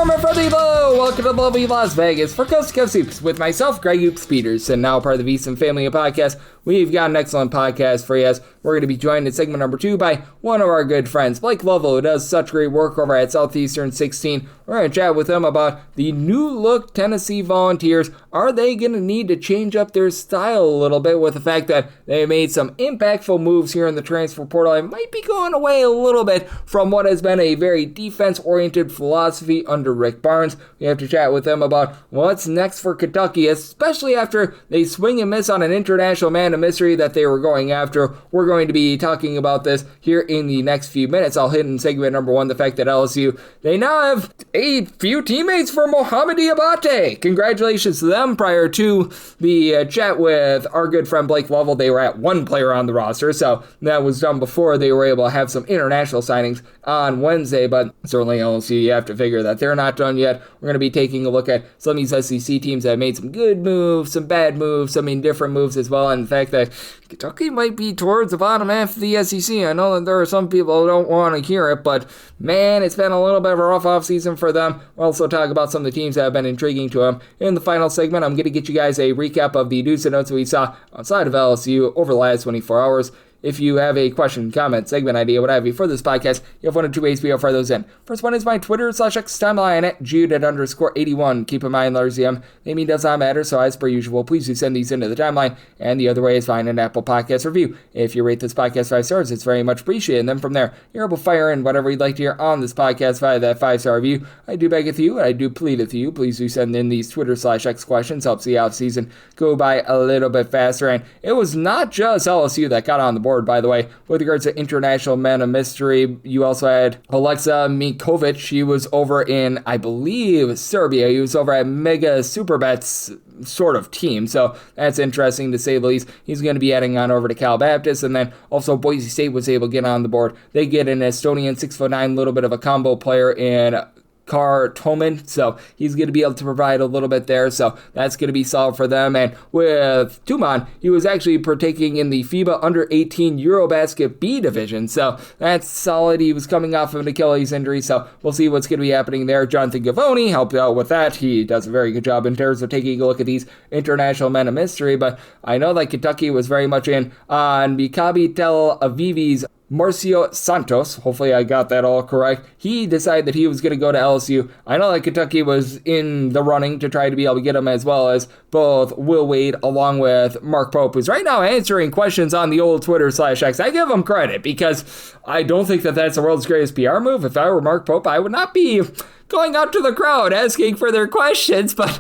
my friendly hello! Welcome to lovely Las Vegas for Coast to Coast Hoops with myself, Greg Hoops Peters, and now part of the VSiN family of podcasts. We've got an excellent podcast for you as we're going to be joined in segment number 2 by one of our good friends, Blake Lovell, who does such great work over at Southeastern 16. We're going to chat with him about the new look Tennessee Volunteers. Are they going to need to change up their style a little bit with the fact that they made some impactful moves here in the transfer portal and might be going away a little bit from what has been a very defense-oriented philosophy under Rick Barnes. We have to chat with him about what's next for Kentucky, especially after they swing and miss on an international man of mystery that they were going after. We're going to be talking about this here in the next few minutes. I'll hit in segment number 1 the fact that LSU, they now have a few teammates for Mohamed Diabate. Congratulations to them. Prior to the chat with our good friend Blake Lovell, they were at one player on the roster, so that was done before they were able to have some international signings on Wednesday, but certainly LSU, you have to figure that they're not done yet. We're going to be taking a look at some of these SEC teams that have made some good moves, some bad moves, some indifferent moves as well, and the fact that Kentucky might be towards the bottom half of the SEC. I know that there are some people who don't want to hear it, but man, it's been a little bit of a rough offseason for them. We'll also talk about some of the teams that have been intriguing to them. In the final segment, I'm going to get you guys a recap of the news and notes that we saw outside of LSU over the last 24 hours. If you have a question, comment, segment idea, what have you for this podcast, you have one of two ways we offer those in. First one is my Twitter/X timeline at Jude_81. Keep in mind, LRZM, naming does not matter, so as per usual, please do send these into the timeline. And the other way is find an Apple Podcast review. If you rate this podcast 5 stars, it's very much appreciated. And then from there, you're able to fire in whatever you'd like to hear on this podcast via that 5-star review. I do beg with you, and I do plead with you. Please do send in these Twitter/X questions. Helps the offseason go by a little bit faster. And it was not just LSU that got on the board, by the way. With regards to international men of mystery, you also had Alexa Mikovic. He was over in, I believe, Serbia. He was over at Mega Superbets sort of team, so that's interesting to say the least. He's going to be heading on over to Cal Baptist, and then also Boise State was able to get on the board. They get an Estonian 6'9", little bit of a combo player in Kar Toman, so he's going to be able to provide a little bit there, so that's going to be solid for them. And with Tuman, he was actually partaking in the FIBA Under-18 Eurobasket B division, so that's solid. He was coming off of an Achilles injury, so we'll see what's going to be happening there. Jonathan Gavoni helped out with that. He does a very good job in terms of taking a look at these international men of mystery, but I know that Kentucky was very much in on Maccabi Tel Aviv's Marcio Santos, hopefully I got that all correct. He decided that he was going to go to LSU. I know that Kentucky was in the running to try to be able to get him, as well as both Will Wade along with Mark Pope, who's right now answering questions on the old Twitter/X. I give him credit because I don't think that that's the world's greatest PR move. If I were Mark Pope, I would not be going out to the crowd asking for their questions, but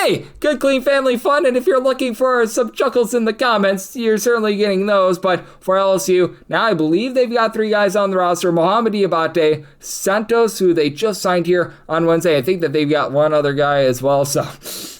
hey, good clean family fun, and if you're looking for some chuckles in the comments, you're certainly getting those. But for LSU, now I believe they've got 3 guys on the roster: Mohamed Diabate, Santos, who they just signed here on Wednesday. I think that they've got one other guy as well, so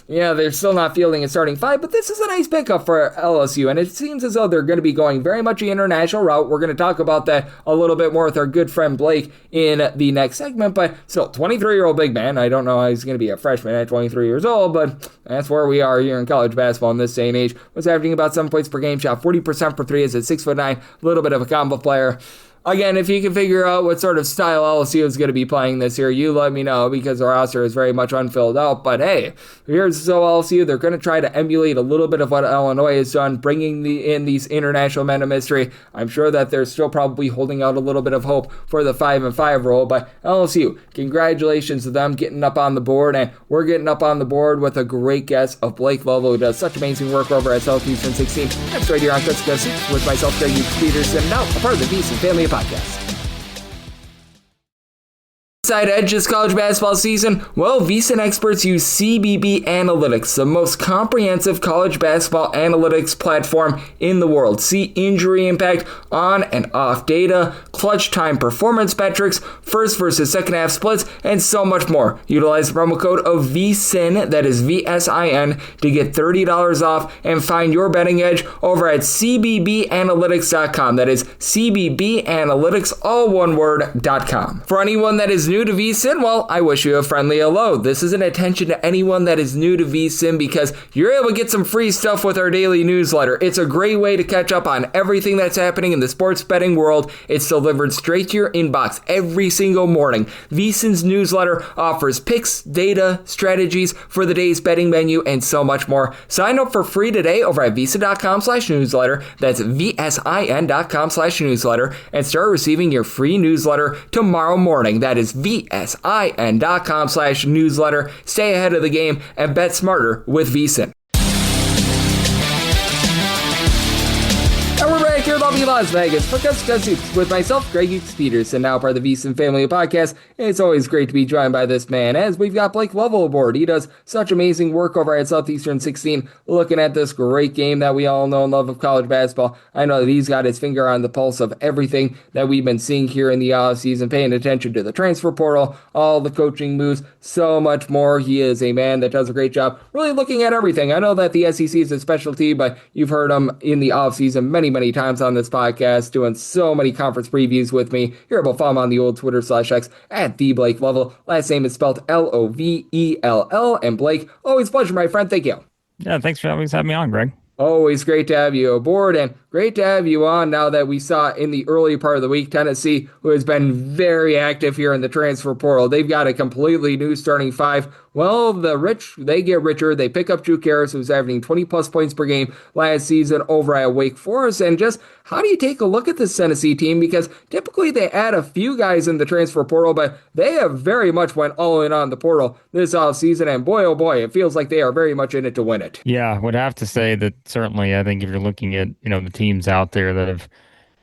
yeah, they're still not fielding a starting 5, but this is a nice pickup for LSU, and it seems as though they're going to be going very much the international route. We're going to talk about that a little bit more with our good friend Blake in the next segment, but still, 23-year-old big man. I don't know how he's going to be a freshman at 23 years old, but that's where we are here in college basketball in this day and age. Was averaging about 7 points per game, shot 40% for 3 as a 6'9", a little bit of a combo player. Again, if you can figure out what sort of style LSU is going to be playing this year, you let me know, because the roster is very much unfilled out. But hey, here's so LSU. They're going to try to emulate a little bit of what Illinois has done, bringing in these international men of mystery. I'm sure that they're still probably holding out a little bit of hope for the 5-5 role. But LSU, congratulations to them getting up on the board. And we're getting up on the board with a great guest of Blake Lovell, who does such amazing work over at Southeastern 16. That's right here on Coast to Coast Hoops with myself, Greg Hoops Peterson, now a part of the VSiN family of podcast. Inside Edge this college basketball season? Well, VSiN experts use CBB Analytics, the most comprehensive college basketball analytics platform in the world. See injury impact, on and off data, clutch time performance metrics, first versus second half splits, and so much more. Utilize the promo code of VSiN, that is VSIN, to get $30 off and find your betting edge over at cbbanalytics.com. That is CBBanalytics, all one word, .com. For anyone that is new new to VSiN, well, I wish you a friendly hello. This is an attention to anyone that is new to VSiN because you're able to get some free stuff with our daily newsletter. It's a great way to catch up on everything that's happening in the sports betting world. It's delivered straight to your inbox every single morning. VSiN's newsletter offers picks, data, strategies for the day's betting menu, and so much more. Sign up for free today over at VSiN.com/newsletter. That's VSIN.com/newsletter and start receiving your free newsletter tomorrow morning. That is VSIN.com/newsletter. Stay ahead of the game and bet smarter with VSiN. And we're back here, lovely Las Vegas, for Custom with myself, Greg Peterson, now part of the VSiN Family Podcast. It's always great to be joined by this man, as we've got Blake Lovell aboard. He does such amazing work over at Southeastern 16, looking at this great game that we all know and love of college basketball. I know that he's got his finger on the pulse of everything that we've been seeing here in the offseason, paying attention to the transfer portal, all the coaching moves, so much more. He is a man that does a great job really looking at everything. I know that the SEC is a specialty, but you've heard him in the offseason many times on this podcast, doing so many conference previews with me. You're able to follow him on the old Twitter/X at the Blake Lovell. Last name is spelled Lovell. And Blake, always a pleasure, my friend. Thank you. Yeah, thanks for always having me on, Greg. Always great to have you aboard, and great to have you on now that we saw in the early part of the week Tennessee, who has been very active here in the transfer portal. They've got a completely new starting five. Well, the rich, they get richer. They pick up Drew Karras, who's averaging 20-plus points per game last season over at Wake Forest. And just how do you take a look at this Tennessee team? Because typically they add a few guys in the transfer portal, but they have very much went all in on the portal this offseason. And boy, oh boy, it feels like they are very much in it to win it. Yeah, I would have to say that certainly I think if you're looking at, the teams out there that have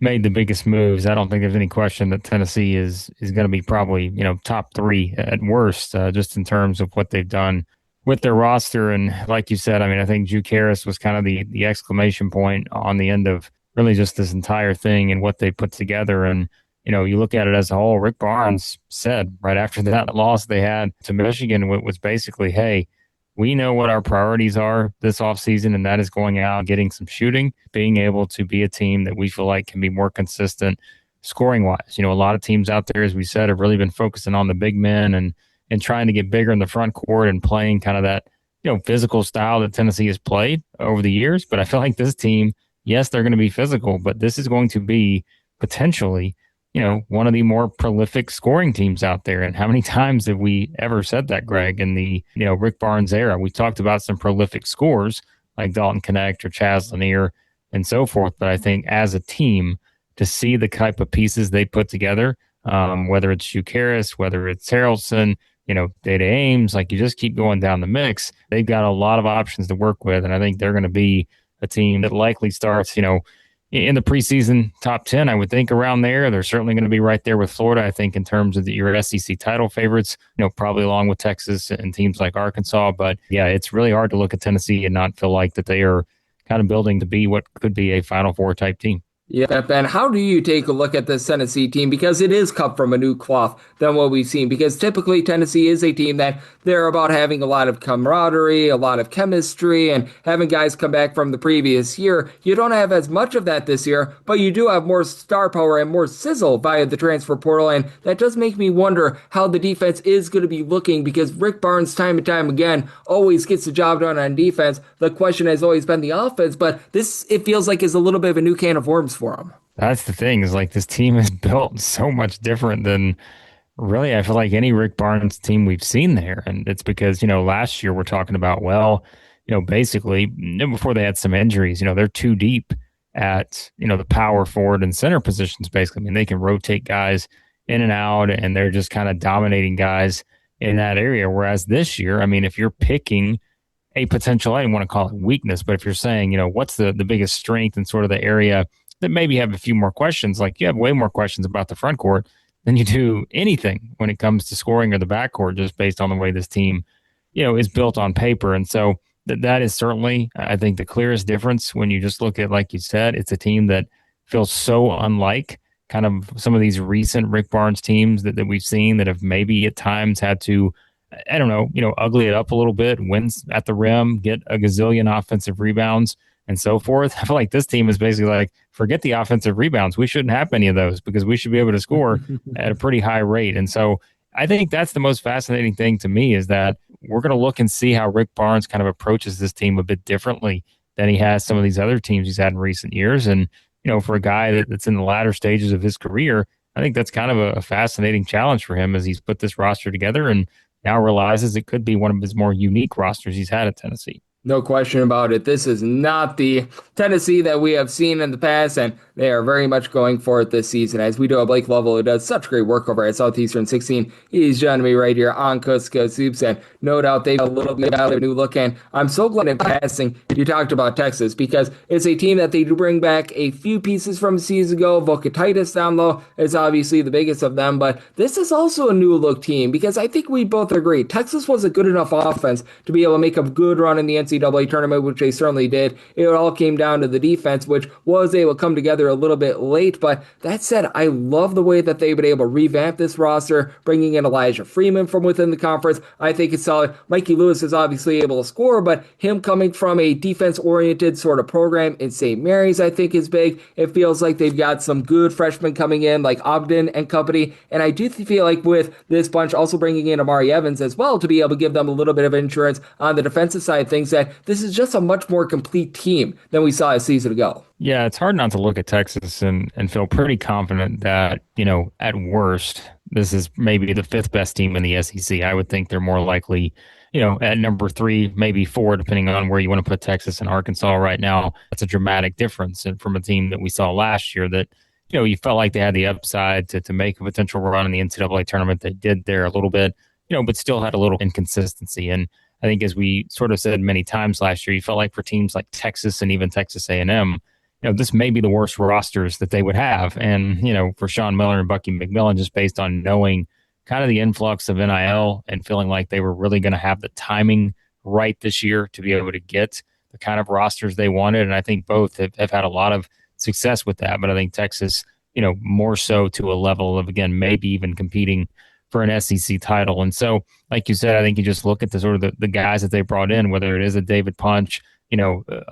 made the biggest moves, I don't think there's any question that Tennessee is going to be probably, top three at worst, just in terms of what they've done with their roster. And like you said, I think Drew Karras was kind of the exclamation point on the end of really just this entire thing and what they put together. And, you look at it as a whole, Rick Barnes said right after that loss they had to Michigan was basically, hey, we know what our priorities are this offseason, and that is going out, getting some shooting, being able to be a team that we feel like can be more consistent scoring-wise. A lot of teams out there, as we said, have really been focusing on the big men and trying to get bigger in the front court and playing kind of that, physical style that Tennessee has played over the years. But I feel like this team, yes, they're going to be physical, but this is going to be potentially one of the more prolific scoring teams out there. And how many times have we ever said that, Greg, in the, Rick Barnes era? We talked about some prolific scores like Dalton Knecht or Chaz Lanier and so forth. But I think as a team, to see the type of pieces they put together, whether it's Drew Karras, whether it's Harrelson, Data Ames, like you just keep going down the mix, they've got a lot of options to work with. And I think they're going to be a team that likely starts, in the preseason top 10, I would think around there. They're certainly going to be right there with Florida, I think, in terms of your SEC title favorites, probably along with Texas and teams like Arkansas. But yeah, it's really hard to look at Tennessee and not feel like that they are kind of building to be what could be a Final Four type team. Yeah, Ben, how do you take a look at this Tennessee team? Because it is cut from a new cloth than what we've seen. Because typically Tennessee is a team that they're about having a lot of camaraderie, a lot of chemistry, and having guys come back from the previous year. You don't have as much of that this year, but you do have more star power and more sizzle via the transfer portal. And that does make me wonder how the defense is going to be looking, because Rick Barnes, time and time again, always gets the job done on defense. The question has always been the offense, but this, it feels like, is a little bit of a new can of worms for him. That's the thing, is like this team is built so much different than really I feel like any Rick Barnes team we've seen there. And it's because, last year we're talking about, basically before they had some injuries, they're too deep at, the power forward and center positions, basically. They can rotate guys in and out, and they're just kind of dominating guys in that area. Whereas this year, if you're picking a potential, I didn't want to call it weakness, but if you're saying, what's the biggest strength and sort of the area that maybe have a few more questions, like you have way more questions about the front court than you do anything when it comes to scoring or the backcourt, just based on the way this team, is built on paper. And so that is certainly, I think, the clearest difference when you just look at, like you said, it's a team that feels so unlike kind of some of these recent Rick Barnes teams that we've seen that have maybe at times had to, I don't know, ugly it up a little bit, wins at the rim, get a gazillion offensive rebounds and so forth. I feel like this team is basically like, forget the offensive rebounds. We shouldn't have any of those because we should be able to score at a pretty high rate. And so I think that's the most fascinating thing to me is that we're going to look and see how Rick Barnes kind of approaches this team a bit differently than he has some of these other teams he's had in recent years. And, for a guy that's in the latter stages of his career, I think that's kind of a fascinating challenge for him as he's put this roster together and now realizes it could be one of his more unique rosters he's had at Tennessee. No question about it. This is not the Tennessee that we have seen in the past, and they are very much going for it this season. As we do have Blake Lovell, who does such great work over at Southeastern 16. He's joining me right here on Coast to Coast Hoops, and no doubt they've a little bit of a new look. And I'm so glad in passing you talked about Texas, because it's a team that they do bring back a few pieces from a season ago. Vocatitis down low is obviously the biggest of them, but this is also a new look team, because I think we both agree Texas was a good enough offense to be able to make a good run in the NCAA tournament, which they certainly did. It all came down to the defense, which was able to come together a little bit late. But that said, I love the way that they've been able to revamp this roster, bringing in Elijah Freeman from within the conference. I think it's solid. Mikey Lewis is obviously able to score, but him coming from a defense-oriented sort of program in St. Mary's, I think, is big. It feels like they've got some good freshmen coming in, like Ogden and company. And I do feel like with this bunch also bringing in Amari Evans as well to be able to give them a little bit of insurance on the defensive side of things, that this is just a much more complete team than we saw a season ago. Yeah, it's hard not to look at Texas and feel pretty confident that, at worst, this is maybe the fifth best team in the SEC. I would think they're more likely, at number 3, maybe 4, depending on where you want to put Texas and Arkansas right now. That's a dramatic difference from a team that we saw last year that, you felt like they had the upside to make a potential run in the NCAA tournament. They did there a little bit, but still had a little inconsistency. And I think as we sort of said many times last year, you felt like for teams like Texas and even Texas A&M, this may be the worst rosters that they would have. And, for Sean Miller and Bucky McMillan, just based on knowing kind of the influx of NIL and feeling like they were really going to have the timing right this year to be able to get the kind of rosters they wanted. And I think both have had a lot of success with that. But I think Texas, more so to a level of, again, maybe even competing for an SEC title. And so, like you said, I think you just look at the sort of the guys that they brought in, whether it is a David Punch,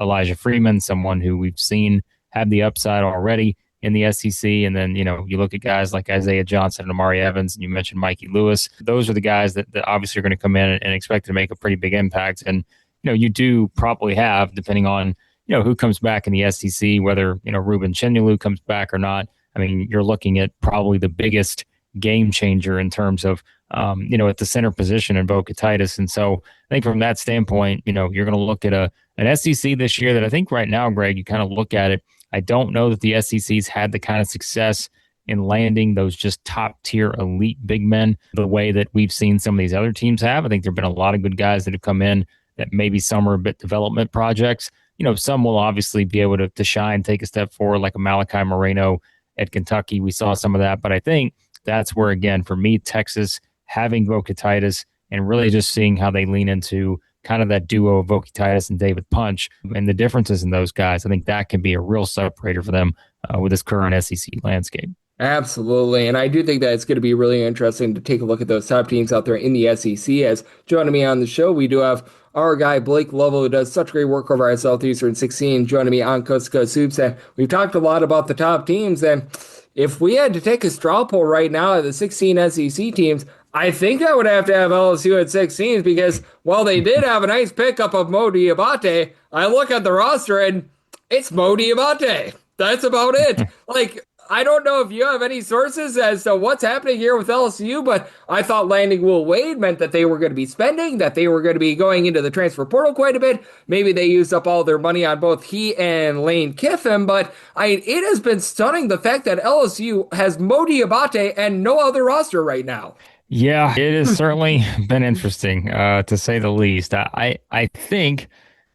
Elijah Freeman, someone who we've seen have the upside already in the SEC. And then, you look at guys like Isaiah Johnson and Amari Evans, and you mentioned Mikey Lewis. Those are the guys that obviously are going to come in and expect to make a pretty big impact. And, you do probably have, depending on, who comes back in the SEC, whether, Ruben Chenyalu comes back or not. I mean, you're looking at probably the biggest game changer in terms of, at the center position in Vocatitis. And so I think from that standpoint, you're going to look at an SEC this year that I think right now, Greg, you kind of look at it. I don't know that the SEC's had the kind of success in landing those just top tier elite big men the way that we've seen some of these other teams have. I think there've been a lot of good guys that have come in that maybe some are a bit development projects. Some will obviously be able to shine, take a step forward, like a Malachi Moreno at Kentucky. We saw some of that, but I think that's where, again, for me, Texas having Vocatitis and really just seeing how they lean into kind of that duo of Vocatitis and David Punch and the differences in those guys, I think that can be a real separator for them with this current SEC landscape. Absolutely. And I do think that it's going to be really interesting to take a look at those top teams out there in the SEC. As joining me on the show, we do have our guy, Blake Lovell, who does such great work over at Southeastern 16, joining me on Coast to Coast Hoops. And we've talked a lot about the top teams. And if we had to take a straw poll right now of the 16 SEC teams, I think I would have to have LSU at 16, because while they did have a nice pickup of Mo Diabate, I look at the roster and it's Mo Diabate. That's about it. I don't know if you have any sources as to what's happening here with LSU, but I thought landing Will Wade meant that they were going to be spending, that they were going to be going into the transfer portal quite a bit. Maybe they used up all their money on both he and Lane Kiffin, but it has been stunning the fact that LSU has Mo Diabate and no other roster right now. Yeah, it has certainly been interesting, to say the least. I think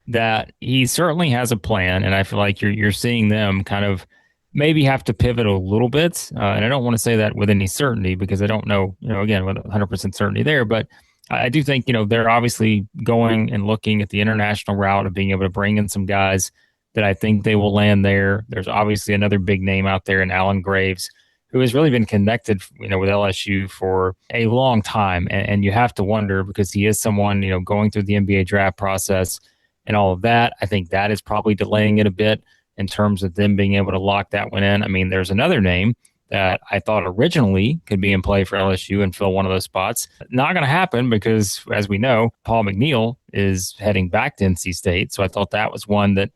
that he certainly has a plan, and I feel like you're seeing them kind of maybe have to pivot a little bit. And I don't want to say that with any certainty, because I don't know, again, with 100% certainty there. But I do think, they're obviously going and looking at the international route of being able to bring in some guys that I think they will land there. There's obviously another big name out there in Alan Graves, who has really been connected, with LSU for a long time. And you have to wonder, because he is someone, going through the NBA draft process and all of that. I think that is probably delaying it a bit in terms of them being able to lock that one in. I mean, there's another name that I thought originally could be in play for LSU and fill one of those spots. Not going to happen because, as we know, Paul McNeil is heading back to NC State. So I thought that was one that,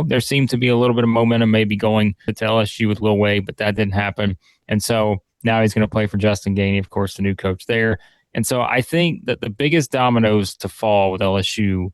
there seemed to be a little bit of momentum maybe going to LSU with Will Wade, but that didn't happen. And so now he's going to play for Justin Gainey, of course, the new coach there. And so I think that the biggest dominoes to fall with LSU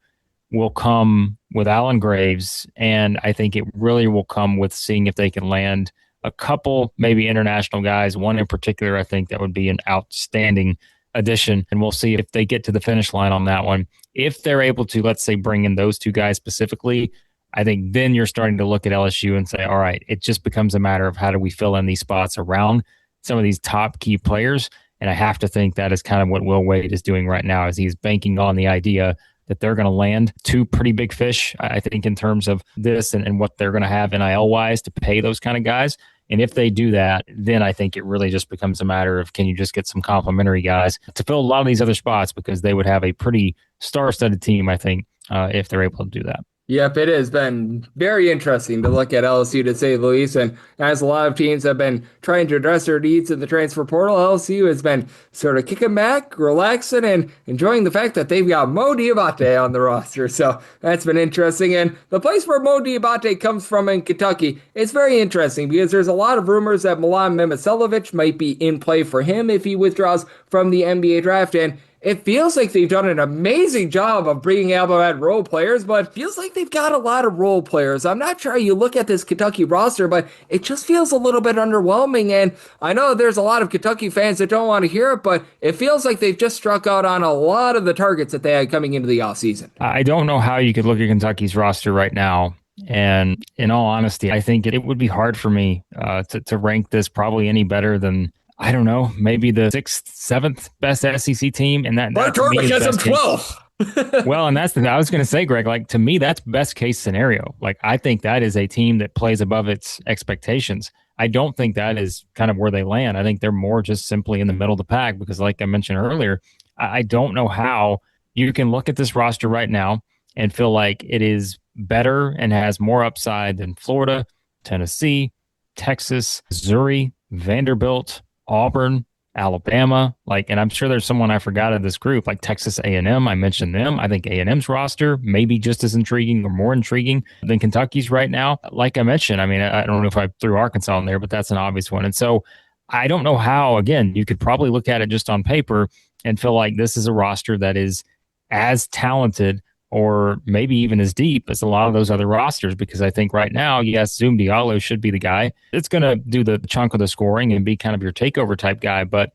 will come with Alan Graves, and I think it really will come with seeing if they can land a couple, maybe international guys. One in particular, I think that would be an outstanding addition, and we'll see if they get to the finish line on that one. If they're able to, let's say, bring in those two guys specifically, I think then you're starting to look at LSU and say, all right, it just becomes a matter of how do we fill in these spots around some of these top key players. And I have to think that is kind of what Will Wade is doing right now, as he's banking on the idea that they're going to land two pretty big fish, I think, in terms of this and what they're going to have NIL-wise to pay those kind of guys. And if they do that, then I think it really just becomes a matter of, can you just get some complimentary guys to fill a lot of these other spots, because they would have a pretty star-studded team, I think, if they're able to do that. Yep, it has been very interesting to look at LSU, to say the least. And as a lot of teams have been trying to address their needs in the transfer portal, LSU has been sort of kicking back, relaxing, and enjoying the fact that they've got Mo Diabate on the roster. So that's been interesting. And the place where Mo Diabate comes from in Kentucky, it's very interesting because there's a lot of rumors that Milan Mimicelovic might be in play for him if he withdraws from the NBA draft. And it feels like they've done an amazing job of bringing out role players, but it feels like they've got a lot of role players. I'm not sure you look at this Kentucky roster, but it just feels a little bit underwhelming. And I know there's a lot of Kentucky fans that don't want to hear it, but it feels like they've just struck out on a lot of the targets that they had coming into the offseason. I don't know how you could look at Kentucky's roster right now. And in all honesty, I think it would be hard for me to rank this probably any better than, I don't know, maybe the 6th, 7th best SEC team. And that Georgia has them 12th. Well, and that's I was going to say, Greg, like, to me, that's best case scenario. Like, I think that is a team that plays above its expectations. I don't think that is kind of where they land. I think they're more just simply in the middle of the pack because, like I mentioned earlier, I don't know how you can look at this roster right now and feel like it is better and has more upside than Florida, Tennessee, Texas, Missouri, Vanderbilt, Auburn, Alabama, and I'm sure there's someone I forgot of this group, like Texas A&M. I mentioned them. I think A&M's roster may be just as intriguing or more intriguing than Kentucky's right now. Like I mentioned, I mean, I don't know if I threw Arkansas in there, but that's an obvious one. And so I don't know how, again, you could probably look at it just on paper and feel like this is a roster that is as talented or maybe even as deep as a lot of those other rosters, because I think right now, yes, Zoom Diallo should be the guy that's going to do the chunk of the scoring and be kind of your takeover type guy. But,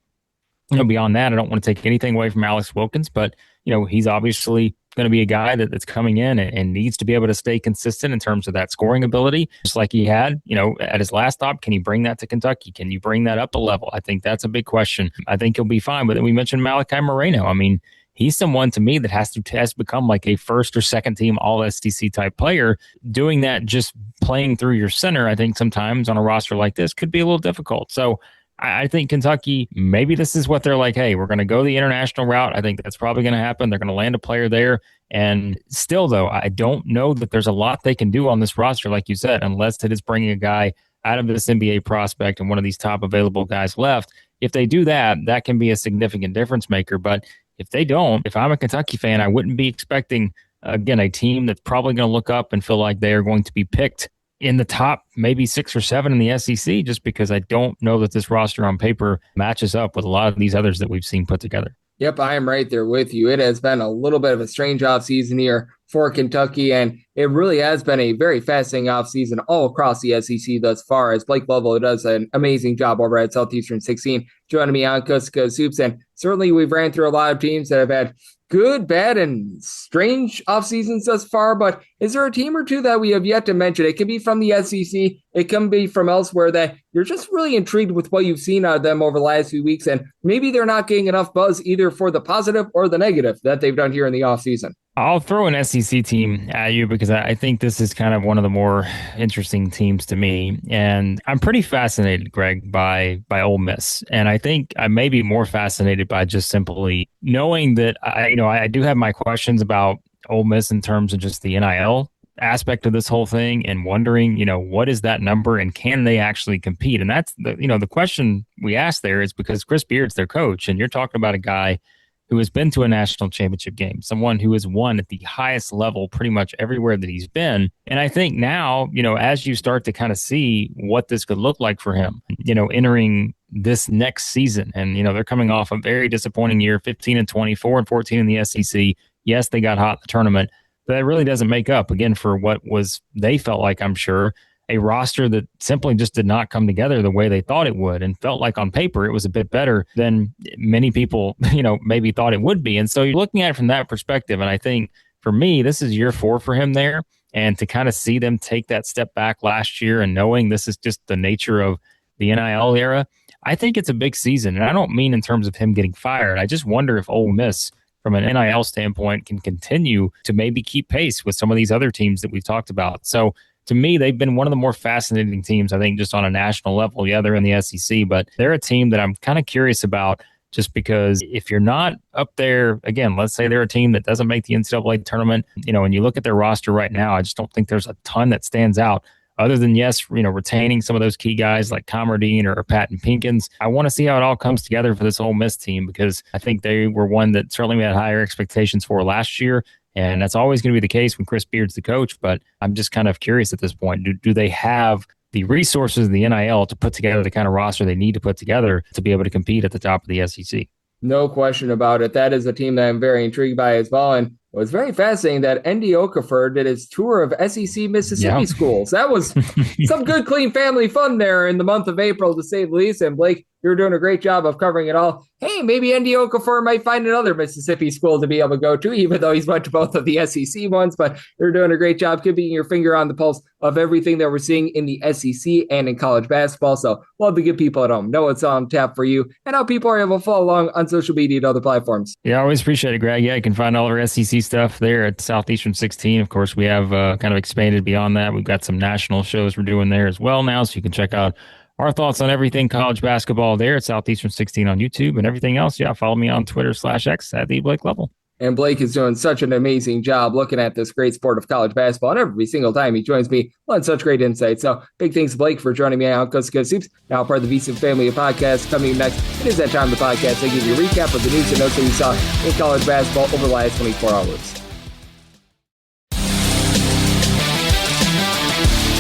beyond that, I don't want to take anything away from Alex Wilkins, but, he's obviously going to be a guy that's coming in and needs to be able to stay consistent in terms of that scoring ability, just like he had, at his last stop. Can he bring that to Kentucky? Can you bring that up a level? I think that's a big question. I think he'll be fine. But then we mentioned Malachi Moreno. I mean, he's someone to me that has to become like a first or second team all SEC type player. Doing that just playing through your center, I think sometimes on a roster like this could be a little difficult. So I think Kentucky, maybe this is what they're like, hey, we're going to go the international route. I think that's probably going to happen. They're going to land a player there. And still, though, I don't know that there's a lot they can do on this roster, like you said, unless it is bringing a guy out of this NBA prospect and one of these top available guys left. If they do that, that can be a significant difference maker. But if they don't, if I'm a Kentucky fan, I wouldn't be expecting, again, a team that's probably going to look up and feel like they are going to be picked in the top maybe 6 or 7 in the SEC, just because I don't know that this roster on paper matches up with a lot of these others that we've seen put together. Yep, I am right there with you. It has been a little bit of a strange offseason here for Kentucky, and it really has been a very fascinating offseason all across the SEC thus far, as Blake Lovell does an amazing job over at Southeastern 16, joining me on Coast to Coast Hoops. And certainly we've ran through a lot of teams that have had good, bad, and strange off seasons thus far, but is there a team or two that we have yet to mention? It can be from the SEC, it can be from elsewhere, that you're just really intrigued with what you've seen out of them over the last few weeks, and maybe they're not getting enough buzz either for the positive or the negative that they've done here in the offseason. I'll throw an SEC team at you because I think this is kind of one of the more interesting teams to me. And I'm pretty fascinated, Greg, by Ole Miss. And I think I may be more fascinated by just simply knowing that I do have my questions about Ole Miss in terms of just the NIL aspect of this whole thing and wondering, what is that number and can they actually compete? And that's the question we asked there is because Chris Beard's their coach, and you're talking about a guy who has been to a national championship game, someone who has won at the highest level pretty much everywhere that he's been. And I think now, as you start to kind of see what this could look like for him, entering this next season, and, they're coming off a very disappointing year, 15-24 and 14 in the SEC. Yes, they got hot in the tournament, but that really doesn't make up, again, for what was, they felt like, I'm sure, a roster that simply just did not come together the way they thought it would, and felt like on paper it was a bit better than many people, maybe thought it would be. And so you're looking at it from that perspective. And I think for me, this is year 4 for him there. And to kind of see them take that step back last year and knowing this is just the nature of the NIL era, I think it's a big season. And I don't mean in terms of him getting fired. I just wonder if Ole Miss, from an NIL standpoint, can continue to maybe keep pace with some of these other teams that we've talked about. So to me, they've been one of the more fascinating teams, I think, just on a national level. Yeah, they're in the SEC, but they're a team that I'm kind of curious about, just because if you're not up there, again, let's say they're a team that doesn't make the NCAA tournament, and you look at their roster right now, I just don't think there's a ton that stands out. Other than, yes, retaining some of those key guys like Comardine or Patton Pinkins. I want to see how it all comes together for this Ole Miss team, because I think they were one that certainly we had higher expectations for last year. And that's always going to be the case when Chris Beard's the coach. But I'm just kind of curious at this point, do they have the resources of the NIL to put together the kind of roster they need to put together to be able to compete at the top of the SEC? No question about it. That is a team that I'm very intrigued by as well. And it was very fascinating that Andy Okafor did his tour of SEC Mississippi schools. That was some good, clean family fun there in the month of April, to say the least. And Blake, you're doing a great job of covering it all. Hey, maybe Andy Okafor might find another Mississippi school to be able to go to, even though he's went to both of the SEC ones. But you're doing a great job keeping your finger on the pulse of everything that we're seeing in the SEC and in college basketball. So love to get people at home know what's on tap for you and how people are able to follow along on social media and other platforms. Yeah, I always appreciate it, Greg. Yeah, you can find all our SEC stuff there at Southeastern 16. Of course, we have kind of expanded beyond that. We've got some national shows we're doing there as well now, so you can check out our thoughts on everything college basketball there at Southeastern 16 on YouTube, and everything else. Yeah, follow me on Twitter/X at the Blake Lovell. And Blake is doing such an amazing job looking at this great sport of college basketball. And every single time he joins me, on such great insight. So big thanks to Blake for joining me on Coast to Coast Hoops, now part of the VSiN family of podcasts. Coming next, it is that time of the podcast. I give you a recap of the news and notes that we saw in college basketball over the last 24 hours.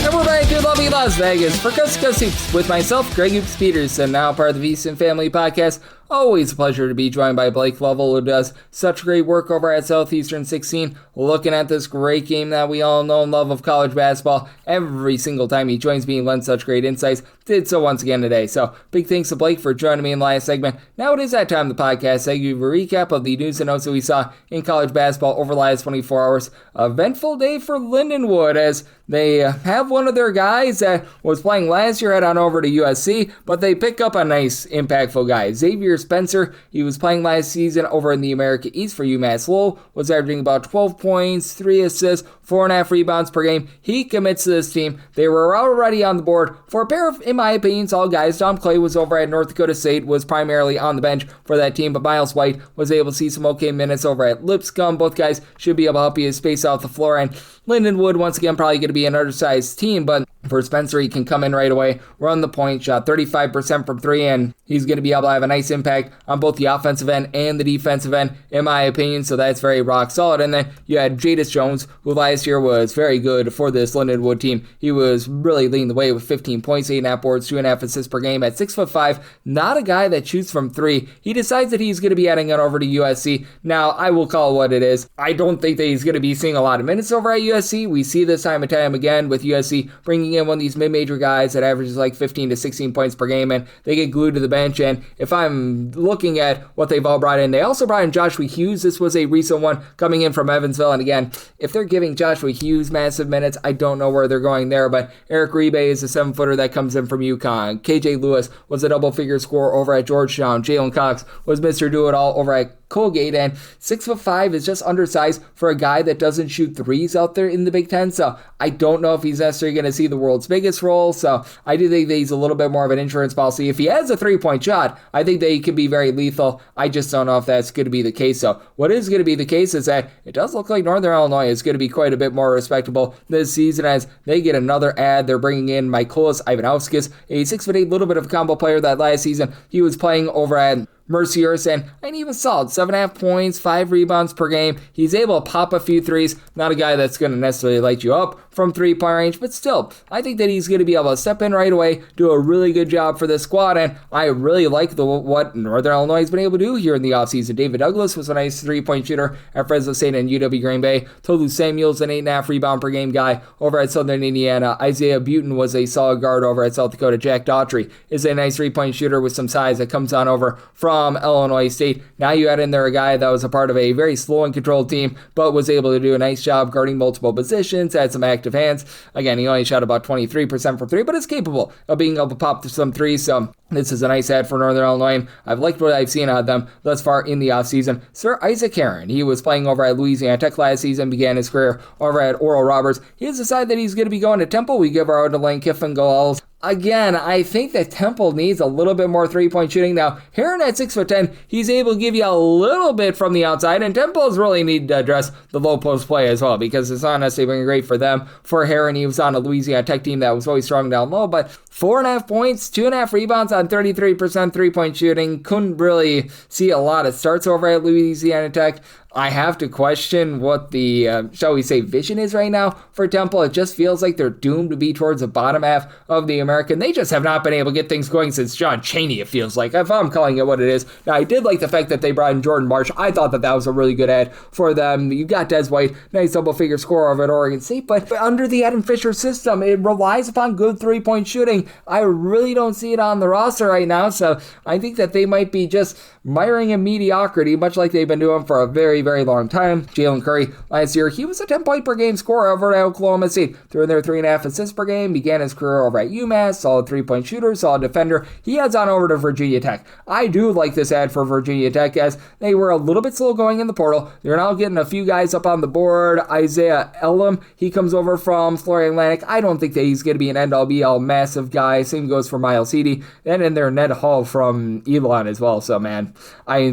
And we're back in lovely Las Vegas for Coast to Coast Hoops with myself, Greg Hoops Peterson, now part of the VSiN family podcast. Always a pleasure to be joined by Blake Lovell, who does such great work over at Southeastern 16, looking at this great game that we all know and love of college basketball. Every single time he joins me and lends such great insights, did so once again today. So big thanks to Blake for joining me in the last segment. Now it is that time of the podcast. I give you a recap of the news and notes that we saw in college basketball over the last 24 hours. Eventful day for Lindenwood, as they have one of their guys that was playing last year head on over to USC, but they pick up a nice, impactful guy. Xavier Spencer, he was playing last season over in the America East for UMass Lowell, was averaging about 12 points, 3 assists, 4.5 rebounds per game. He commits to this team. They were already on the board for a pair of, in my opinion, solid guys. Dom Clay was over at North Dakota State, was primarily on the bench for that team, but Miles White was able to see some okay minutes over at Lipscomb. Both guys should be able to help you space out the floor, and Lindenwood, once again, probably going to be an undersized team, but for Spencer, he can come in right away, run the point, shot 35% from 3, and he's going to be able to have a nice impact on both the offensive end and the defensive end, in my opinion, so that's very rock solid. And then you had Jadis Jones, who last year was very good for this Lindenwood team. He was really leading the way with 15 points, 8.5 boards, 2.5 assists per game at 6'5", not a guy that shoots from 3. He decides that he's going to be heading on over to USC. Now, I will call it what it is. I don't think that he's going to be seeing a lot of minutes over at USC. We see this time and time again with USC bringing in one of these mid-major guys that averages like 15 to 16 points per game, and they get glued to the bench. And if I'm looking at what they've all brought in, they also brought in Joshua Hughes. This was a recent one coming in from Evansville. And again, if they're giving Joshua Hughes massive minutes, I don't know where they're going there. But Eric Rebe is a 7-footer that comes in from UConn. KJ Lewis was a double-figure scorer over at Georgetown. Jalen Cox was Mr. Do-It-All over at Colgate, and 6'5" is just undersized for a guy that doesn't shoot threes out there in the Big Ten. So I don't know if he's necessarily going to see the world's biggest role. So I do think that he's a little bit more of an insurance policy. If he has a 3-point shot, I think that he can be very lethal. I just don't know if that's going to be the case. So what is going to be the case is that it does look like Northern Illinois is going to be quite a bit more respectable this season as they get another ad. They're bringing in Mykolas Ivanauskas, a 6'8", little bit of a combo player that last season he was playing over at Mercier's, and he was solid. 7.5 points, 5 rebounds per game. He's able to pop a few threes. Not a guy that's going to necessarily light you up from 3-point range, but still, I think that he's going to be able to step in right away, do a really good job for this squad, and I really like what Northern Illinois has been able to do here in the offseason. David Douglas was a nice 3-point shooter at Fresno State and UW Green Bay. Tolu Samuel's an 8.5 rebound per game guy over at Southern Indiana. Isaiah Butin was a solid guard over at South Dakota. Jack Daughtry is a nice 3-point shooter with some size that comes on over from Illinois State. Now you add in there a guy that was a part of a very slow and controlled team, but was able to do a nice job guarding multiple positions, had some active hands. Again, he only shot about 23% from 3, but is capable of being able to pop some threes, so this is a nice ad for Northern Illinois. I've liked what I've seen out of them thus far in the offseason. Sir Isaac Heron, he was playing over at Louisiana Tech last season, began his career over at Oral Roberts. He has decided that he's going to be going to Temple. We give our own to Lane Kiffin goals. Again, I think that Temple needs a little bit more 3-point shooting. Now, Heron at 6'10", he's able to give you a little bit from the outside, and Temple's really need to address the low post play as well, because it's not necessarily been great for them. For Heron, he was on a Louisiana Tech team that was always strong down low, but 4.5 points, 2.5 rebounds on 33% 3-point shooting. Couldn't really see a lot of starts over at Louisiana Tech. I have to question what the, shall we say, vision is right now for Temple. It just feels like they're doomed to be towards the bottom half of the American. They just have not been able to get things going since John Chaney, it feels like, if I'm calling it what it is. Now, I did like the fact that they brought in Jordan Marsh. I thought that was a really good ad for them. You got Des White, nice double-figure scorer over at Oregon State, but under the Adam Fisher system, it relies upon good 3-point shooting. I really don't see it on the roster right now, so I think that they might be just miring in mediocrity, much like they've been doing for a very, very long time. Jalen Curry, last year, he was a 10-point per game scorer over at Oklahoma State. Threw in there 3.5 assists per game, began his career over at UMass, solid 3-point shooter, solid defender. He heads on over to Virginia Tech. I do like this ad for Virginia Tech, as they were a little bit slow going in the portal. They're now getting a few guys up on the board. Isaiah Elam, he comes over from Florida Atlantic. I don't think that he's going to be an end-all be-all massive guy. Same goes for Miles Heady. And in there, Ned Hall from Elon as well. So, man,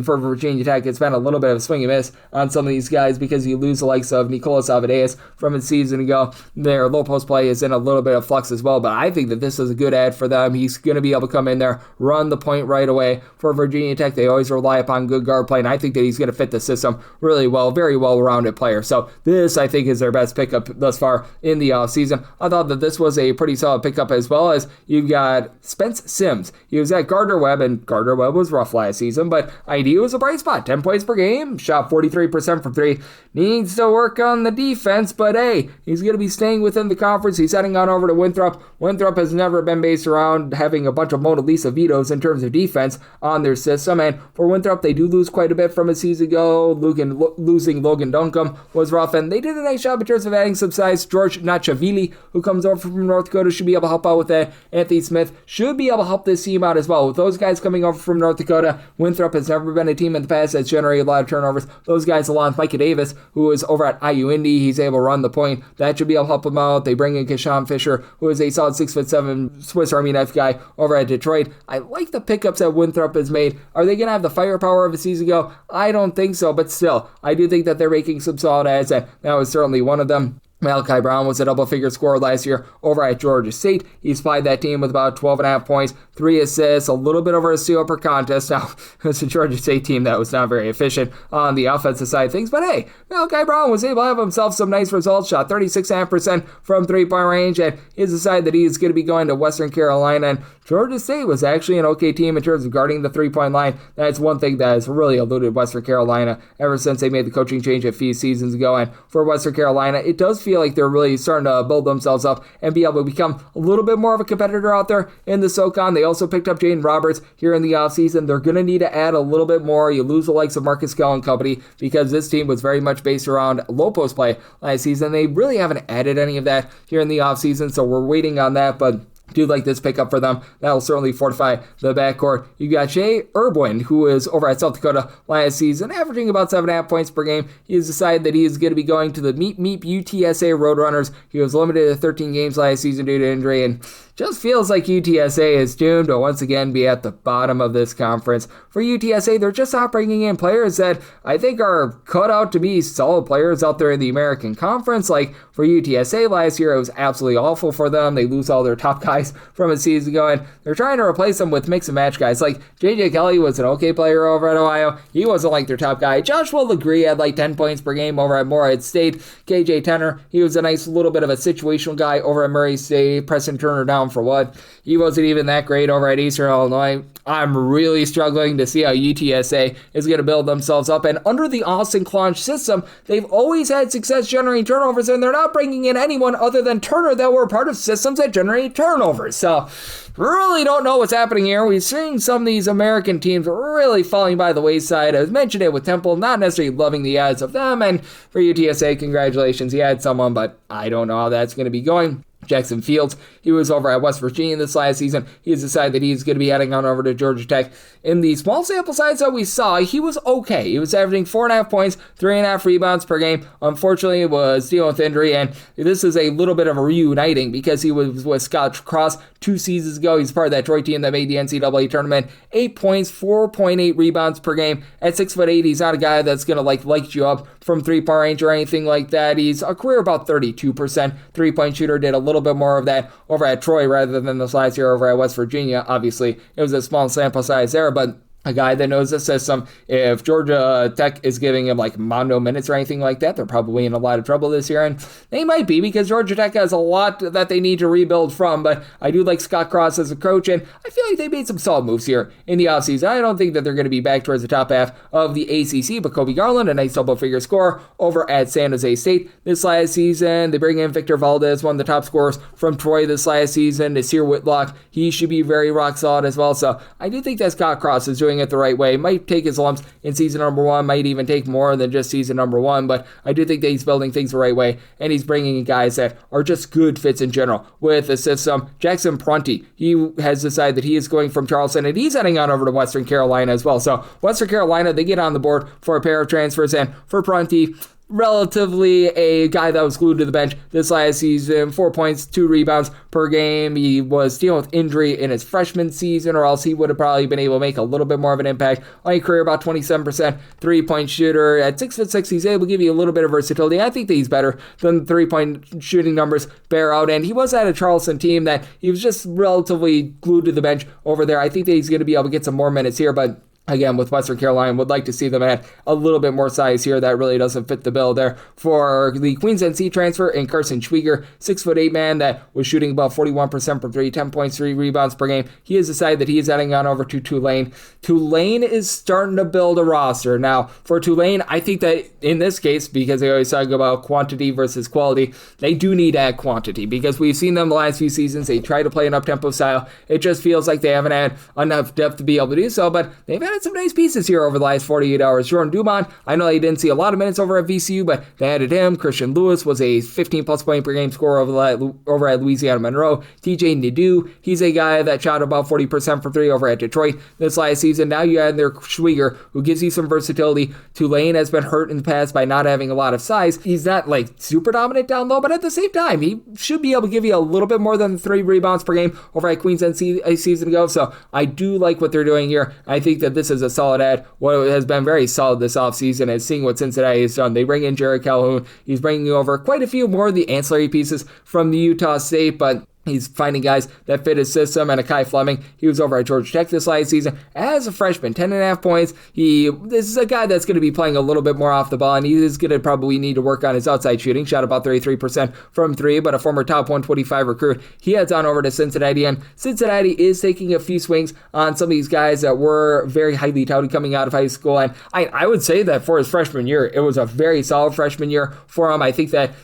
for Virginia Tech, it's been a little bit of a swing and miss on some of these guys because you lose the likes of Nicolas Avadeus from a season ago. Their low post play is in a little bit of flux as well, but I think that this is a good ad for them. He's going to be able to come in there, run the point right away for Virginia Tech. They always rely upon good guard play, and I think that he's going to fit the system really well. Very well-rounded player. So this, I think, is their best pickup thus far in the offseason. I thought that this was a pretty solid pickup, as well as you've got Spence Sims. He was at Gardner-Webb, and Gardner-Webb was rough last season, but ID was a bright spot. 10 points per game, shot 43% from 3. Needs to work on the defense, but hey, he's going to be staying within the conference. He's heading on over to Winthrop. Winthrop has never been based around having a bunch of Mona Lisa vetoes in terms of defense on their system, and for Winthrop, they do lose quite a bit from a season ago. Losing Logan Duncombe was rough, and they did a nice job in terms of adding some size. George Nachavili, who comes over from North Dakota, should be able to help out with that. Anthony Smith should be able to help this team out as well. With those guys coming over from North Dakota, Winthrop has never been a team in the past that's generated a lot of turnovers. Those guys, along with Micah Davis, who is over at IU Indy, he's able to run the point. That should be able to help him out. They bring in Keshawn Fisher, who is a solid 6'7" Swiss Army knife guy over at Detroit. I like the pickups that Winthrop has made. Are they going to have the firepower of a season ago? I don't think so, but still, I do think that they're making some solid ads, and that was certainly one of them. Malachi Brown was a double-figure scorer last year over at Georgia State. He supplied that team with about 12.5 points, 3 assists, a little bit over a steal per contest. Now, it's a Georgia State team that was not very efficient on the offensive side of things, but hey, Malachi Brown was able to have himself some nice results, shot 36.5% from 3-point range, and he's decided that he is going to be going to Western Carolina, and Georgia State was actually an okay team in terms of guarding the 3-point line. That's one thing that has really eluded Western Carolina ever since they made the coaching change a few seasons ago, and for Western Carolina, it does feel like they're really starting to build themselves up and be able to become a little bit more of a competitor out there in the SoCon. They also picked up Jaden Roberts here in the offseason. They're going to need to add a little bit more. You lose the likes of Marcus Kell and company because this team was very much based around low post play last season. They really haven't added any of that here in the offseason, so we're waiting on that, but Do like this pickup for them. That'll certainly fortify the backcourt. You got Shea Irwin, who is over at South Dakota last season, averaging about 7.5 points per game. He has decided that he is going to be going to the Meep UTSA Roadrunners. He was limited to 13 games last season due to injury, and just feels like UTSA is doomed to once again be at the bottom of this conference. For UTSA, they're just not bringing in players that I think are cut out to be solid players out there in the American Conference. Like for UTSA last year, it was absolutely awful for them. They lose all their top guys from a season ago, and they're trying to replace them with mix and match guys. Like JJ Kelly was an okay player over at Ohio. He wasn't like their top guy. Joshua LeGree had like 10 points per game over at Morehead State. KJ Tenner, he was a nice little bit of a situational guy over at Murray State. Preston Turner down for what? He wasn't even that great over at Eastern Illinois. I'm really struggling to see how UTSA is going to build themselves up. And under the Austin Clonch system, they've always had success generating turnovers, and they're not bringing in anyone other than Turner that were part of systems that generate turnovers. So really don't know what's happening here. We're seeing some of these American teams really falling by the wayside. I mentioned it with Temple, not necessarily loving the odds of them. And for UTSA, congratulations, you had someone, but I don't know how that's going to be going. Jackson Fields, he was over at West Virginia this last season. He has decided that he's going to be heading on over to Georgia Tech. In the small sample size that we saw, he was okay. He was averaging 4.5 points, 3.5 rebounds per game. Unfortunately, it was dealing with injury, and this is a little bit of a reuniting because he was with Scott Cross 2 seasons ago. He's part of that Troy team that made the NCAA tournament. 8 points, 4.8 rebounds per game. At 6'8", he's not a guy that's going to light you up from three-point range or anything like that. He's a career about 32% three-point shooter. Did a little bit more of that over at Troy rather than this last year over at West Virginia. Obviously, it was a small sample size there, but a guy that knows the system. If Georgia Tech is giving him like mondo minutes or anything like that, they're probably in a lot of trouble this year, and they might be because Georgia Tech has a lot that they need to rebuild from, but I do like Scott Cross as a coach, and I feel like they made some solid moves here in the offseason. I don't think that they're going to be back towards the top half of the ACC, but Kobe Garland, a nice double-figure scorer over at San Jose State this last season. They bring in Victor Valdez, one of the top scorers from Troy this last season. Nasir Whitlock, he should be very rock solid as well, so I do think that Scott Cross is doing it the right way. Might take his lumps in season number 1, might even take more than just season number 1, but I do think that he's building things the right way, and he's bringing in guys that are just good fits in general with the system. Jackson Prunty, he has decided that he is going from Charleston, and he's heading on over to Western Carolina as well. So Western Carolina, they get on the board for a pair of transfers, and for Prunty, relatively a guy that was glued to the bench this last season. 4 points, 2 rebounds per game. He was dealing with injury in his freshman season, or else he would have probably been able to make a little bit more of an impact on his career. About 27% three-point shooter. At 6'6", he's able to give you a little bit of versatility. I think that he's better than the three-point shooting numbers bear out, and he was at a Charleston team that he was just relatively glued to the bench over there. I think that he's going to be able to get some more minutes here, but again, with Western Carolina, would like to see them add a little bit more size here. That really doesn't fit the bill there. For the Queens NC transfer in Carson Schwieger, 6'8" man that was shooting about 41% from 3, 10 points, 3 rebounds per game. He has decided that he is heading on over to Tulane. Tulane is starting to build a roster. Now, for Tulane, I think that in this case, because they always talk about quantity versus quality, they do need to add quantity because we've seen them the last few seasons. They try to play an up-tempo style. It just feels like they haven't had enough depth to be able to do so, but they've had some nice pieces here over the last 48 hours. Jordan Dumont, I know he didn't see a lot of minutes over at VCU, but they added him. Christian Lewis was a 15-plus point per game scorer over at Louisiana Monroe. TJ Nadeau, he's a guy that shot about 40% from 3 over at Detroit this last season. Now you add their Schwieger, who gives you some versatility. Tulane has been hurt in the past by not having a lot of size. He's not like super dominant down low, but at the same time, he should be able to give you a little bit more than 3 rebounds per game over at Queens NC a season ago. So I do like what they're doing here. I think that this is a solid add. What has been very solid this offseason is seeing what Cincinnati has done. They bring in Jared Calhoun. He's bringing over quite a few more of the ancillary pieces from the Utah State, but he's finding guys that fit his system. And Akai Fleming, he was over at Georgia Tech this last season as a freshman, 10.5 points. This is a guy that's going to be playing a little bit more off the ball, and he is going to probably need to work on his outside shooting. Shot about 33% from 3, but a former top 125 recruit. He heads on over to Cincinnati, and Cincinnati is taking a few swings on some of these guys that were very highly touted coming out of high school. And I would say that for his freshman year, it was a very solid freshman year for him. I think that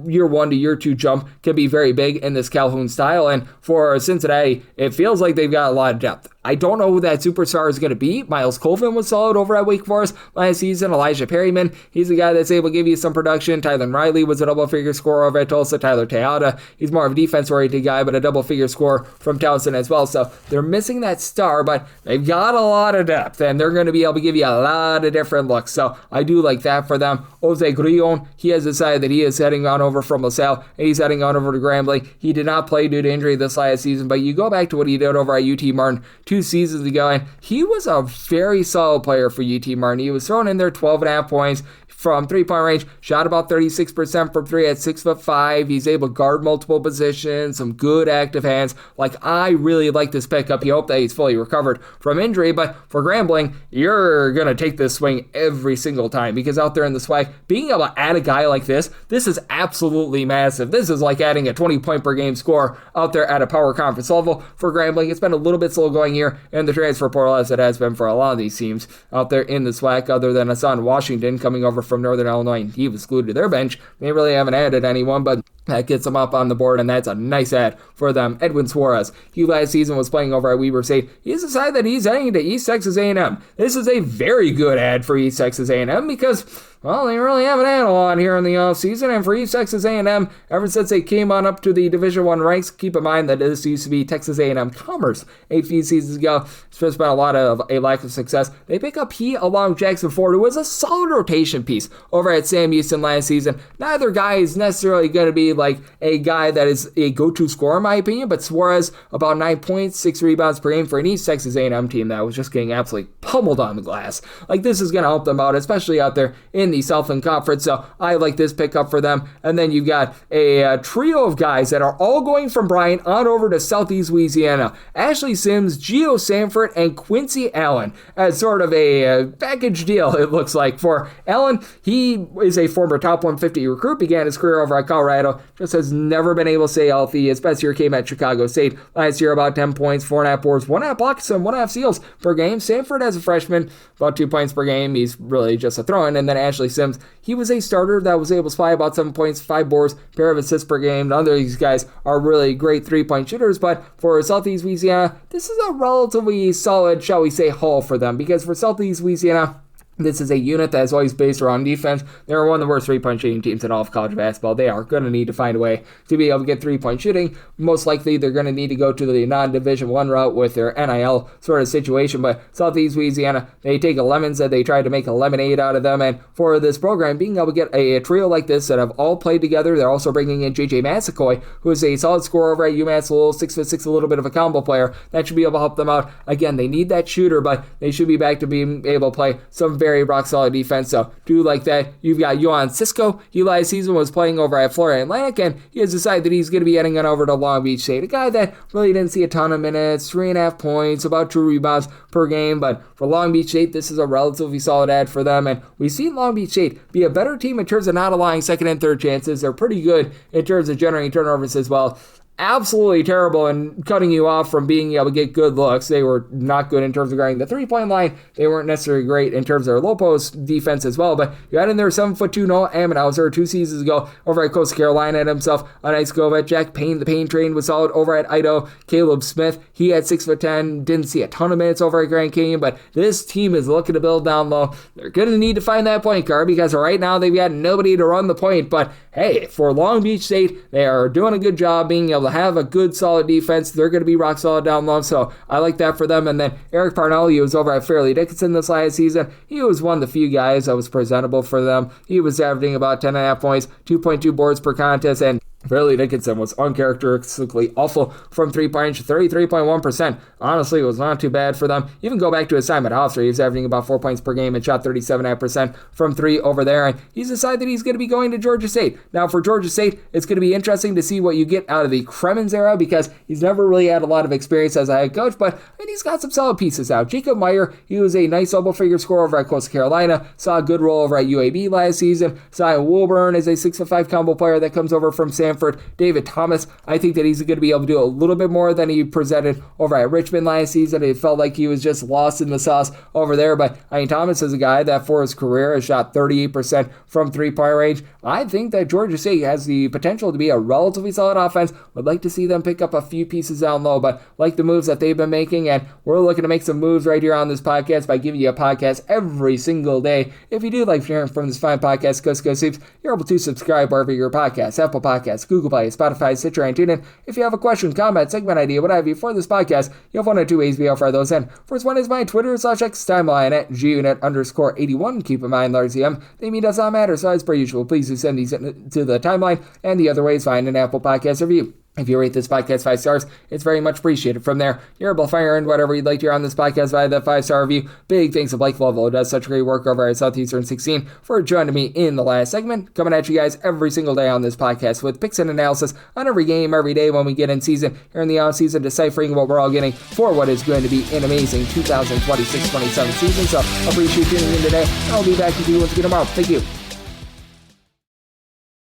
year 1 to year 2 jump can be very big in this Calhoun style, and for Cincinnati, it feels like they've got a lot of depth I don't know who that superstar is going to be. Miles Colvin was solid over at Wake Forest last season. Elijah Perryman, he's a guy that's able to give you some production. Tyler Riley was a double-figure scorer over at Tulsa. Tyler Teata, he's more of a defense-oriented guy, but a double-figure scorer from Towson as well. So they're missing that star, but they've got a lot of depth, and they're going to be able to give you a lot of different looks. So I do like that for them. Jose Grillon, he has decided that he is heading on over from LaSalle, and he's heading on over to Grambling. He did not play due to injury this last season, but you go back to what he did over at UT Martin 2 seasons ago, and he was a very solid player for UT Martin. He was thrown in there 12.5 points from three-point range, shot about 36% from three at 6'5". He's able to guard multiple positions, some good active hands. Like, I really like this pickup. You hope that he's fully recovered from injury, but for Grambling, you're going to take this swing every single time, because out there in the SWAC, being able to add a guy like this is absolutely massive. This is like adding a 20-point-per-game score out there at a power conference level for Grambling. It's been a little bit slow going here in the transfer portal, as it has been for a lot of these teams out there in the SWAC, other than Hassan Washington coming over from Northern Illinois, and he was glued to their bench. They really haven't added anyone, but that gets them up on the board, and that's a nice add for them. Edwin Suarez, he last season was playing over at Weber State. He's decided that he's heading to East Texas A&M. This is a very good add for East Texas A&M because, well, they really haven't had a lot here in the offseason, and for East Texas A&M, ever since they came on up to the Division I ranks, keep in mind that this used to be Texas A&M Commerce a few seasons ago. It's just been a lot of a lack of success. They pick up He along Jackson Ford, who was a solid rotation piece over at Sam Houston last season. Neither guy is necessarily going to be like a guy that is a go-to scorer in my opinion, but Suarez, about 9 points, 6 rebounds per game for an East Texas A&M team that was just getting absolutely pummeled on the glass. Like, this is going to help them out, especially out there in the Southland Conference, so I like this pickup for them. And then you've got a trio of guys that are all going from Bryant on over to Southeast Louisiana. Ashley Sims, Gio Sanford, and Quincy Allen as sort of a package deal, it looks like. For Allen, he is a former top 150 recruit, began his career over at Colorado, just has never been able to stay healthy. His best year came at Chicago State last year, about 10 points, 4.5 boards, 1.5 blocks, and 1.5 steals per game. Sanford, as a freshman, about 2 points per game. He's really just a throw-in. And then Ashley Sims, he was a starter that was able to supply about 7 points, 5 boards, pair of assists per game. None of these guys are really great three-point shooters, but for Southeast Louisiana, this is a relatively solid, shall we say, haul for them, because for Southeast Louisiana, this is a unit that is always based around defense. They're one of the worst three-point shooting teams in all of college basketball. They are going to need to find a way to be able to get three-point shooting. Most likely, they're going to need to go to the non-Division I route with their NIL sort of situation. But Southeast Louisiana, they take a lemons and they try to make a lemonade out of them. And for this program, being able to get a trio like this that have all played together, they're also bringing in J.J. Massacoy, who is a solid scorer over at UMass Lowell, 6'6", a little bit of a combo player. That should be able to help them out. Again, they need that shooter, but they should be back to being able to play some very rock-solid defense, so do like that. You've got Yohan Cisco. He last season was playing over at Florida Atlantic, and he has decided that he's going to be heading on over to Long Beach State, a guy that really didn't see a ton of minutes, 3.5 points, about 2 rebounds per game, but for Long Beach State, this is a relatively solid ad for them, and we've seen Long Beach State be a better team in terms of not allowing second and third chances. They're pretty good in terms of generating turnovers as well. Absolutely terrible in cutting you off from being able to get good looks. They were not good in terms of guarding the three-point line. They weren't necessarily great in terms of their low post defense as well, but you had in there 7'2" Noah Ammenhauser 2 seasons ago over at Coastal Carolina, had himself a nice go at Jack Payne. The Payne train was solid over at Idaho. Caleb Smith, he had 6'10", didn't see a ton of minutes over at Grand Canyon, but this team is looking to build down low. They're going to need to find that point guard because right now they've got nobody to run the point, but hey, for Long Beach State, they are doing a good job being able to have a good solid defense. They're going to be rock solid down low, so I like that for them. And then Eric Parnell, he was over at Fairleigh Dickinson this last season. He was one of the few guys that was presentable for them. He was averaging about 10.5 points, 2.2 boards per contest, and Fairleigh Dickinson was uncharacteristically awful from three-point, 33.1%. Honestly, it was not too bad for them. Even go back to his time at Hofstra, he was averaging about 4 points per game and shot 37.5% from three over there, and he's decided that he's going to be going to Georgia State. Now, for Georgia State, it's going to be interesting to see what you get out of the Cremens era because he's never really had a lot of experience as a head coach, but he's got some solid pieces out. Jacob Meyer, he was a nice double-figure scorer over at Coastal Carolina, saw a good role over at UAB last season. Zion Wilburn is a 6'5" combo player that comes over from Stanford. Stanford. David Thomas, I think that he's going to be able to do a little bit more than he presented over at Richmond last season. It felt like he was just lost in the sauce over there, but Thomas is a guy that for his career has shot 38% from three-point range. I think that Georgia State has the potential to be a relatively solid offense. Would like to see them pick up a few pieces down low, but like the moves that they've been making, and we're looking to make some moves right here on this podcast by giving you a podcast every single day. If you do like hearing from this fine podcast, Coast to Coast Hoops, you're able to subscribe wherever your podcasts, Apple Podcasts, Google Play, Spotify, Stitcher, and TuneIn. If you have a question, comment, segment idea, what have you for this podcast, you have one or two ways we offer those in. First one is my Twitter/X timeline at gunit_81. Keep in mind, Lars EM, they mean does not matter, so as per usual, please do send these to the timeline, and the other way is find an Apple Podcast review. If you rate this podcast 5 stars, it's very much appreciated. From there, you're able to fire in whatever you'd like to hear on this podcast via that 5-star review. Big thanks to Blake Lovell, who does such great work over at Southeastern 16, for joining me in the last segment. Coming at you guys every single day on this podcast with picks and analysis on every game, every day when we get in season. Here in the off-season, deciphering what we're all getting for what is going to be an amazing 2026-27 season. So, appreciate you tuning in today. I'll be back with you once again tomorrow. Thank you.